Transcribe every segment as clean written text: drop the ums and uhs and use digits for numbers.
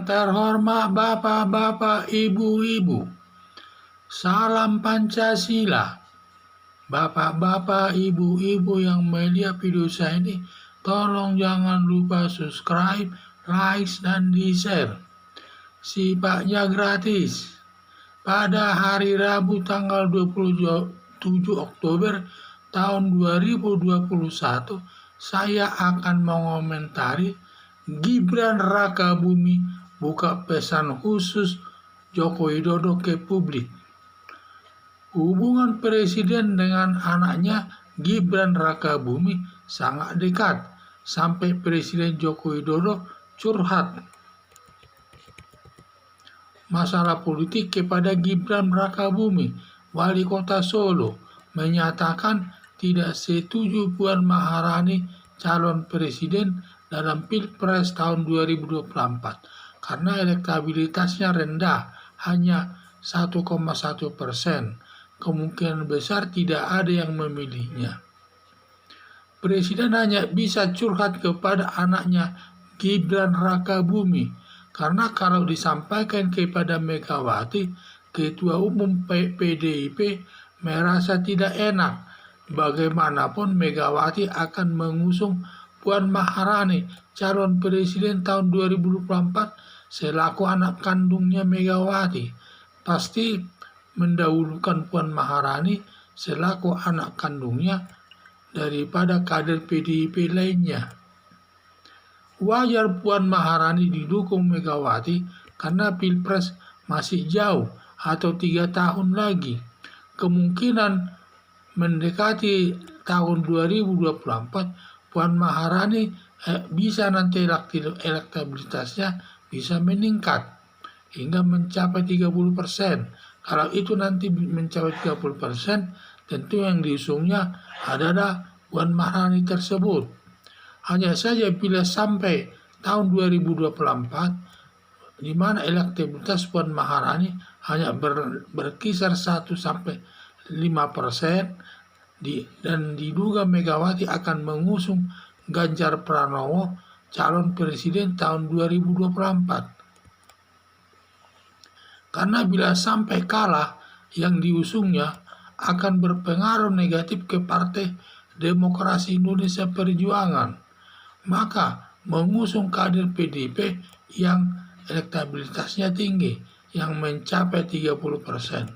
Yang terhormat Bapak-bapak, Ibu-ibu, salam Pancasila. Bapak-bapak, Ibu-ibu yang melihat video saya ini, tolong jangan lupa subscribe, like, dan di-share. Sifatnya gratis. Pada hari Rabu tanggal 27 Oktober tahun 2021, saya akan mengomentari Gibran Rakabuming buka pesan khusus Joko Widodo ke publik. Hubungan presiden dengan anaknya Gibran Rakabuming sangat dekat, sampai Presiden Joko Widodo curhat masalah politik kepada Gibran Rakabuming. Wali Kota Solo menyatakan tidak setuju Puan Maharani calon presiden dalam Pilpres tahun 2024 karena elektabilitasnya rendah, hanya 1,1%. Kemungkinan besar tidak ada yang memilihnya. Presiden hanya bisa curhat kepada anaknya Gibran Rakabuming, karena kalau disampaikan kepada Megawati, Ketua Umum PDIP merasa tidak enak. Bagaimanapun Megawati akan mengusung Puan Maharani calon presiden tahun 2024 selaku anak kandungnya Megawati. Pasti mendahulukan Puan Maharani selaku anak kandungnya daripada kader PDIP lainnya. Wajar Puan Maharani didukung Megawati karena Pilpres masih jauh atau 3 tahun lagi. Kemungkinan mendekati tahun 2024 Puan Maharani bisa nanti elektabilitasnya bisa meningkat hingga mencapai 30%. Kalau itu nanti mencapai 30%, tentu yang diusungnya adalah Puan Maharani tersebut. Hanya saja bila sampai tahun 2024, di mana elektabilitas Puan Maharani hanya berkisar 1-5%, dan diduga Megawati akan mengusung Ganjar Pranowo calon presiden tahun 2024. Karena bila sampai kalah, yang diusungnya akan berpengaruh negatif ke Partai Demokrasi Indonesia Perjuangan. Maka mengusung kader PDIP yang elektabilitasnya tinggi, yang mencapai 30%,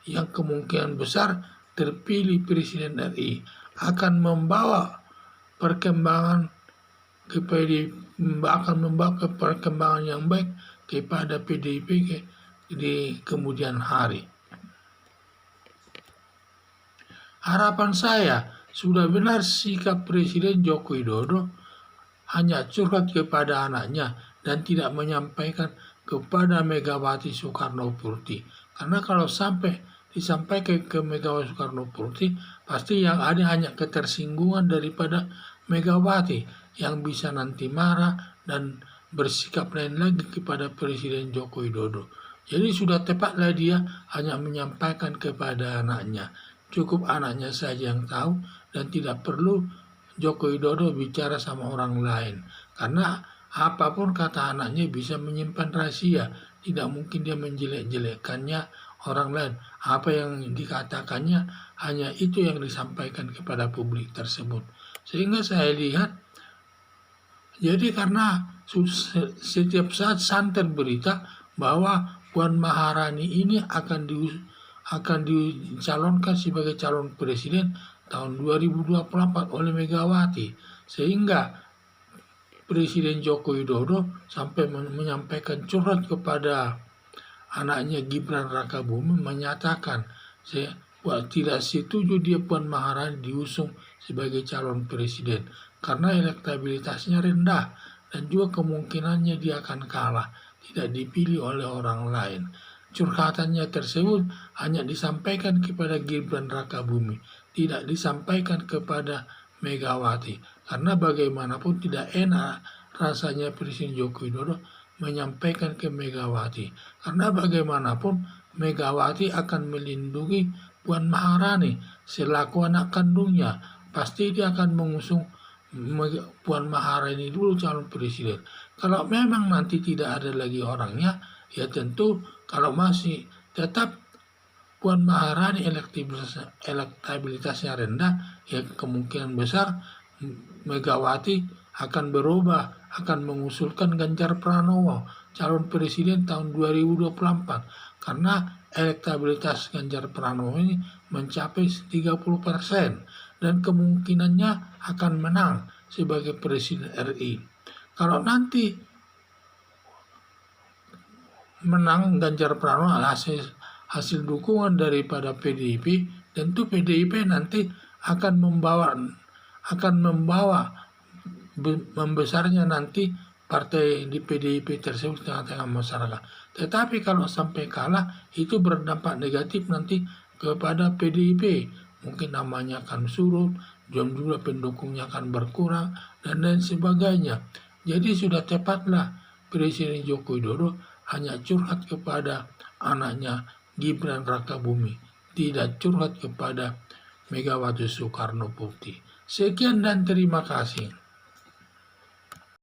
yang kemungkinan besar terpilih Presiden RI, akan membawa perkembangan yang baik kepada PDIP di kemudian hari. Harapan saya, sudah benar sikap Presiden Joko Widodo hanya curhat kepada anaknya dan tidak menyampaikan kepada Megawati Soekarno Putri. Karena kalau sampai disampaikan ke Megawati Soekarno Putri, pasti yang ada hanya ketersinggungan daripada Megawati yang bisa nanti marah dan bersikap lain lagi kepada Presiden Joko Widodo. Jadi sudah tepatlah dia hanya menyampaikan kepada anaknya. Cukup anaknya saja yang tahu dan tidak perlu Joko Widodo bicara sama orang lain. Karena apapun kata anaknya bisa menyimpan rahasia. Tidak mungkin dia menjelek-jelekkannya orang lain. Apa yang dikatakannya hanya itu yang disampaikan kepada publik tersebut. Sehingga saya lihat, jadi karena setiap saat santer berita bahwa Puan Maharani ini akan dicalonkan sebagai calon presiden tahun 2024 oleh Megawati, sehingga Presiden Joko Widodo sampai menyampaikan curhat kepada anaknya Gibran Rakabuming, menyatakan tidak setuju dia Puan Maharani diusung sebagai calon presiden karena elektabilitasnya rendah dan juga kemungkinannya dia akan kalah, tidak dipilih oleh orang lain. Curhatannya tersebut hanya disampaikan kepada Gibran Rakabuming, tidak disampaikan kepada Megawati, karena bagaimanapun tidak enak rasanya Presiden Joko Widodo menyampaikan ke Megawati, karena bagaimanapun Megawati akan melindungi Puan Maharani selaku anak kandungnya. Pasti dia akan mengusung Puan Maharani dulu calon presiden, Kalau memang nanti tidak ada lagi orangnya, ya tentu kalau masih tetap Puan Maharani elektabilitasnya rendah, ya kemungkinan besar Megawati akan berubah, akan mengusulkan Ganjar Pranowo calon presiden tahun 2024 karena elektabilitas Ganjar Pranowo ini mencapai 30% dan kemungkinannya akan menang sebagai presiden RI. Kalau nanti menang Ganjar Pranowo hasil dukungan daripada PDIP, tentu PDIP nanti akan membawa membesarnya nanti partai di PDIP tersebut tengah-tengah masyarakat. Tetapi kalau sampai kalah, itu berdampak negatif nanti kepada PDIP. Mungkin namanya akan surut, jumlah pendukungnya akan berkurang, dan lain sebagainya. Jadi sudah tepatlah Presiden Joko Widodo hanya curhat kepada anaknya Gibran Rakabuming, tidak curhat kepada Megawati Soekarno Putri. Sekian dan terima kasih.